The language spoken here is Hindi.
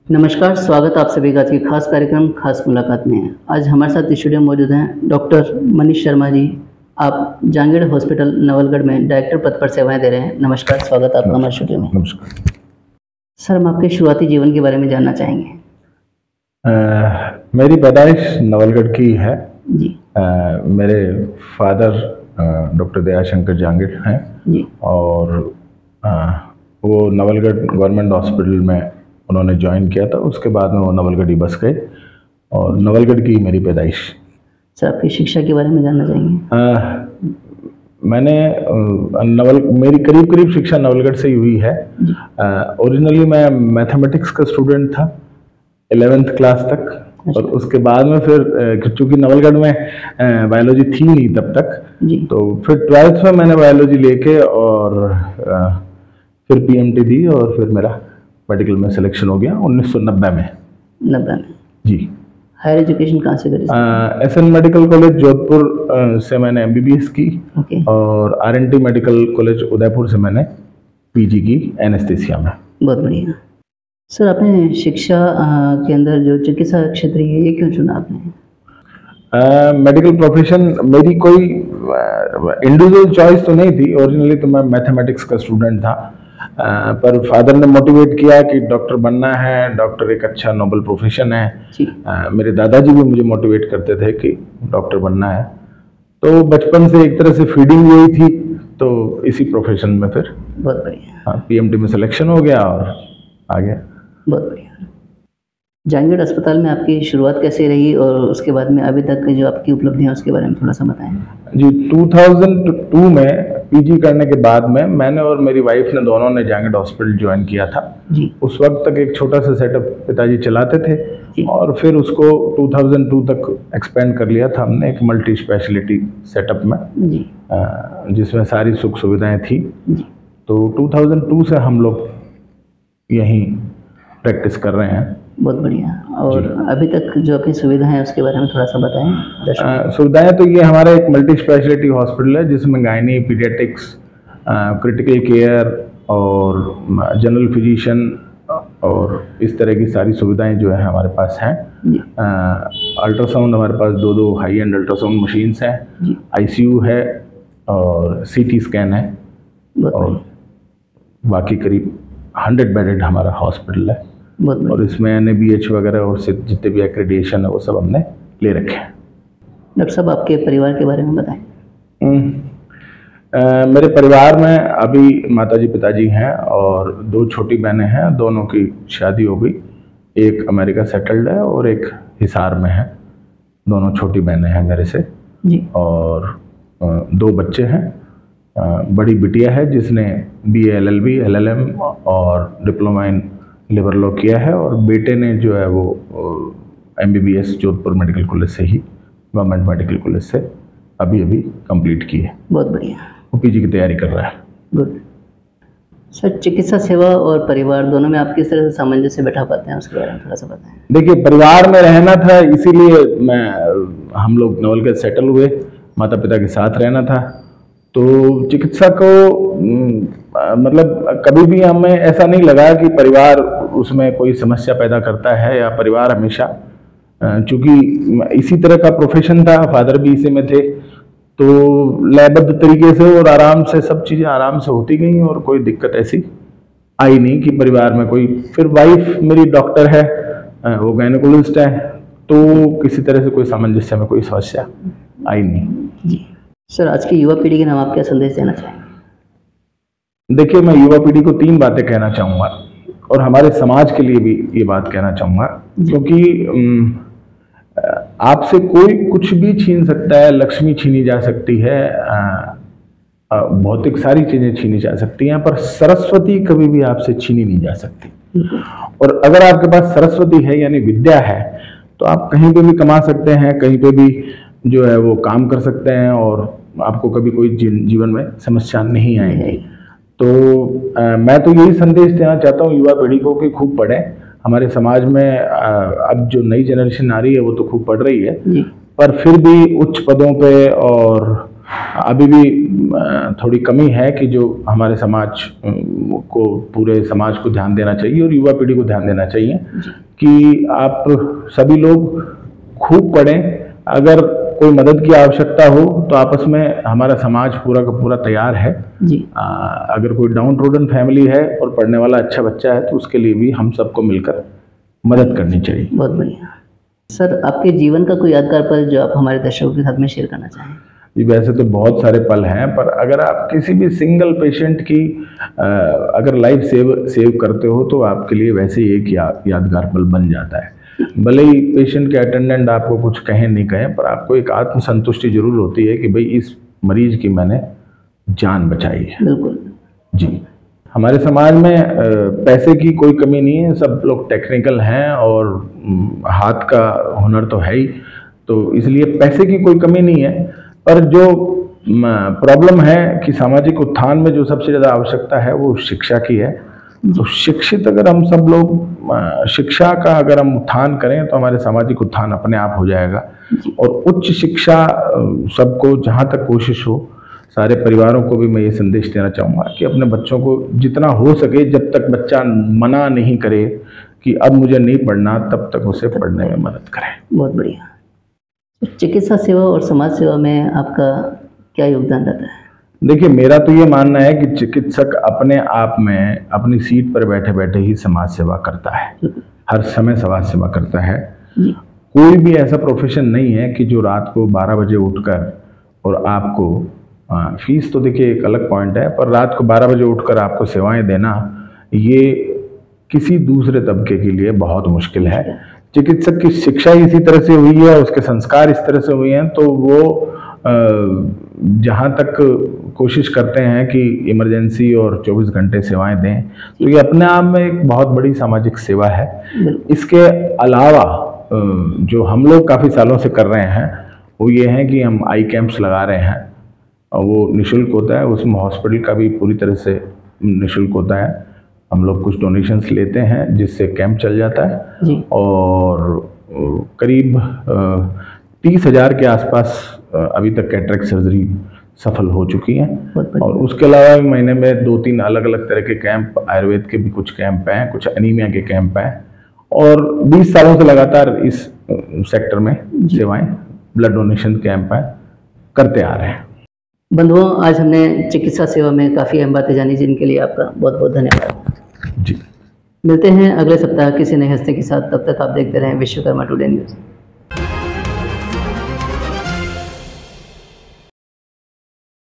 नमस्कार, स्वागत आप सभी का आज के खास कार्यक्रम खास मुलाकात में। आज हमारे साथ स्टूडियो में मौजूद हैं डॉक्टर मनीष शर्मा जी। आप जहांगीर हॉस्पिटल नवलगढ़ में डायरेक्टर पद पर सेवाएं दे रहे हैं। नमस्कार, स्वागत आपका हमारे स्टूडियो में। नमस्कार सर, हम आपके शुरुआती जीवन के बारे में जानना चाहेंगे। मेरी पैदाइश नवलगढ़ की है जी। मेरे फादर डॉक्टर दयाशंकर जहांगीर हैं जी। और वो नवलगढ़ गवर्नमेंट हॉस्पिटल में उन्होंने ज्वाइन किया था। उसके बाद में वो नवलगढ़ ही बस गए और नवलगढ़ की मेरी पैदाइश। सर, आपकी शिक्षा के बारे में जानना चाहेंगे। मैंने मेरी करीब करीब शिक्षा नवलगढ़ से ही हुई है। ओरिजिनली मैं मैथमेटिक्स का स्टूडेंट था 11th क्लास तक। और उसके बाद में फिर चूंकि नवलगढ़ में बायोलॉजी थी नहीं तब तक, तो फिर 12th में मैंने बायोलॉजी लेके और फिर पीएमटी दी और फिर मेरा मेडिकल में सिलेक्शन हो गया 1990 में। 90 में जी। हायर एजुकेशन कहाँ से करी? एसएन मेडिकल कॉलेज जोधपुर से मैंने एमबीबीएस की और आरएनटी मेडिकल कॉलेज उदयपुर से मैंने पीजी की एनेस्थीसिया में। बहुत बढ़िया। सर, आपने शिक्षा के अंदर जो चिकित्सा क्षेत्र है ये क्यों चुना आपने? मेडिकल प्रोफेशन मेरी कोई इंडिविजुअल चॉइस तो नहीं थी। ओरिजिनली तो मैं मैथमेटिक्स का स्टूडेंट था, पर फादर ने मोटिवेट किया कि डॉक्टर बनना है, डॉक्टर एक अच्छा नोबल प्रोफेशन है। मेरे दादाजी भी मुझे मोटिवेट करते थे कि डॉक्टर बनना है। तो बचपन से एक तरह से फीडिंग यही थी, तो इसी प्रोफेशन में फिर बहुत बढ़िया पीएमटी में सिलेक्शन हो गया और आ गया। बहुत बढ़िया। जहांगीर अस्पताल में आपकी शुरुआत कैसे रही और उसके बाद में अभी तक जो आपकी उपलब्धियां उसके बारे में थोड़ा सा बताएं। जी, 2002 में पीजी करने के बाद में मैंने और मेरी वाइफ ने दोनों ने जहांगीर हॉस्पिटल ज्वाइन किया था। जी। उस वक्त तक एक छोटा सा सेटअप पिताजी चलाते थे और फिर उसको 2002 तक एक्सपेंड कर लिया था हमने एक मल्टी स्पेशलिटी सेटअप में, जिसमें सारी सुख सुविधाएं थी। तो 2002 से हम लोग यहीं प्रैक्टिस कर रहे हैं। बहुत बढ़िया। और अभी तक जो अपनी सुविधाएं हैं उसके बारे में थोड़ा सा बताएं। सुविधाएं तो ये हमारा एक मल्टी स्पेशलिटी हॉस्पिटल है जिसमें गायनी, पीडियाट्रिक्स, क्रिटिकल केयर और जनरल फिजिशियन और इस तरह की सारी सुविधाएं जो है हमारे पास हैं। अल्ट्रासाउंड हमारे पास दो हाई एंड अल्ट्रासाउंड मशीन्स हैं, आईसीयू है और सीटी स्कैन है और बाकी करीब 100 बेडेड हमारा हॉस्पिटल है। और इसमें NABH वगैरह और जितने भी एक्रेडिएशन है वो सब हमने ले रखे हैं। डॉक्टर साहब, आपके परिवार के बारे में बताएं। मेरे परिवार में अभी माताजी पिताजी हैं और 2 छोटी बहनें हैं। दोनों की शादी हो गई, एक अमेरिका सेटल्ड है और एक हिसार में है। दोनों छोटी बहनें हैं मेरे से जी। और 2 बच्चे हैं। बड़ी बिटिया है जिसने BA LLB LLM और डिप्लोमा इन लिवर लॉ किया है और बेटे ने जो है वो MBBS जोधपुर मेडिकल कॉलेज से ही, गवर्नमेंट मेडिकल कॉलेज से अभी कंप्लीट की है। बहुत बढ़िया। वो पीजी की तैयारी कर रहा है। गुड। सर, चिकित्सा सेवा और परिवार दोनों में आप किस तरह से सामंजस्य बैठा पाते हैं उसके बारे में थोड़ा सा बताएं। देखिए, परिवार में रहना था इसीलिए हम लोग नवलगढ़ सेटल हुए, माता पिता के साथ रहना था। तो चिकित्सा को मतलब कभी भी हमें ऐसा नहीं लगा कि परिवार उसमें कोई समस्या पैदा करता है या परिवार हमेशा, चूंकि इसी तरह का प्रोफेशन था, फादर भी इसी में थे, तो लयबद्ध तरीके से और आराम से सब चीज़ें आराम से होती गई और कोई दिक्कत ऐसी आई नहीं कि परिवार में कोई। फिर वाइफ मेरी डॉक्टर है, वो गायनेकोलॉजिस्ट है, तो किसी तरह से कोई सामंजस्य में कोई समस्या आई नहीं जी। सर, आज की युवा पीढ़ी के नाम आप क्या संदेश देना चाहेंगे? देखिए, मैं युवा पीढ़ी को 3 बातें कहना चाहूँगा और हमारे समाज के लिए भी ये बात कहना चाहूँगा, क्योंकि आपसे कोई कुछ भी छीन सकता है, लक्ष्मी छीनी जा सकती है, भौतिक सारी चीज़ें छीनी जा सकती हैं, पर सरस्वती कभी भी आपसे छीनी नहीं जा सकती। और अगर आपके पास सरस्वती है यानी विद्या है तो आप कहीं पे भी कमा सकते हैं, कहीं पे भी जो है वो काम कर सकते हैं और आपको कभी कोई जीवन में समस्या नहीं आएगी। तो मैं तो यही संदेश देना चाहता हूँ युवा पीढ़ी को कि खूब पढ़ें। हमारे समाज में अब जो नई जनरेशन आ रही है वो तो खूब पढ़ रही है, पर फिर भी उच्च पदों पे और अभी भी थोड़ी कमी है कि जो हमारे समाज को, पूरे समाज को ध्यान देना चाहिए और युवा पीढ़ी को ध्यान देना चाहिए कि आप सभी लोग खूब पढ़ें। अगर कोई मदद की आवश्यकता हो तो आपस में हमारा समाज पूरा का पूरा तैयार है जी। अगर कोई डाउन ट्रोडन फैमिली है और पढ़ने वाला अच्छा बच्चा है तो उसके लिए भी हम सबको मिलकर मदद करनी चाहिए। बहुत बढ़िया सर, आपके जीवन का कोई यादगार पल जो आप हमारे दर्शकों के साथ में शेयर करना चाहें? जी, वैसे तो बहुत सारे पल हैं, पर अगर आप किसी भी सिंगल पेशेंट की अगर लाइफ सेव करते हो तो आपके लिए वैसे ही एक यादगार पल बन जाता है। भले ही पेशेंट के अटेंडेंट आपको कुछ कहें नहीं कहें, पर आपको एक आत्मसंतुष्टि जरूर होती है कि भाई इस मरीज की मैंने जान बचाई है। बिल्कुल जी। हमारे समाज में पैसे की कोई कमी नहीं है, सब लोग टेक्निकल हैं और हाथ का हुनर तो है ही, तो इसलिए पैसे की कोई कमी नहीं है। पर जो प्रॉब्लम है कि सामाजिक उत्थान में जो सबसे ज़्यादा आवश्यकता है वो शिक्षा की है। तो शिक्षित अगर हम सब लोग शिक्षा का अगर हम उत्थान करें तो हमारे सामाजिक उत्थान अपने आप हो जाएगा। और उच्च शिक्षा सबको, जहाँ तक कोशिश हो, सारे परिवारों को भी मैं ये संदेश देना चाहूँगा कि अपने बच्चों को जितना हो सके, जब तक बच्चा मना नहीं करे कि अब मुझे नहीं पढ़ना, तब तक उसे पढ़ने में मदद करें। बहुत बढ़िया। चिकित्सा सेवा और समाज सेवा में आपका क्या योगदान रहता है? देखिए, मेरा तो ये मानना है कि चिकित्सक अपने आप में अपनी सीट पर बैठे बैठे ही समाज सेवा करता है, हर समय समाज सेवा करता है। कोई भी ऐसा प्रोफेशन नहीं है कि जो रात को 12 बजे उठकर और आपको फीस तो देखिए एक अलग पॉइंट है, पर रात को 12 बजे उठकर आपको सेवाएं देना, ये किसी दूसरे तबके के लिए बहुत मुश्किल है। चिकित्सक की शिक्षा इसी तरह से हुई है, उसके संस्कार इस तरह से हुए हैं, तो वो जहाँ तक कोशिश करते हैं कि इमरजेंसी और 24 घंटे सेवाएं दें, तो ये अपने आप में एक बहुत बड़ी सामाजिक सेवा है। इसके अलावा जो हम लोग काफ़ी सालों से कर रहे हैं वो ये है कि हम आई कैंप्स लगा रहे हैं, और वो निःशुल्क होता है, उसमें हॉस्पिटल का भी पूरी तरह से निःशुल्क होता है। हम लोग कुछ डोनेशंस लेते हैं जिससे कैंप चल जाता है जी। और करीब 30,000 के आसपास अभी तक कैटरेक्ट सर्जरी सफल हो चुकी है। और उसके अलावा महीने में 2-3 अलग अलग तरह के कैंप, आयुर्वेद के भी कुछ कैंप हैं, कुछ एनीमिया के कैंप हैं, और 20 सालों से लगातार इस सेक्टर में सेवाएं, ब्लड डोनेशन कैंप हैं, करते आ रहे हैं। बंधुओं, आज हमने चिकित्सा सेवा में काफ़ी अहम बातें जानी, जिनके लिए आपका बहुत बहुत धन्यवाद जी। मिलते हैं अगले सप्ताह किसी नए हस्ती के साथ, तब तक आप देखते रहें विश्वकर्मा टुडे न्यूज़।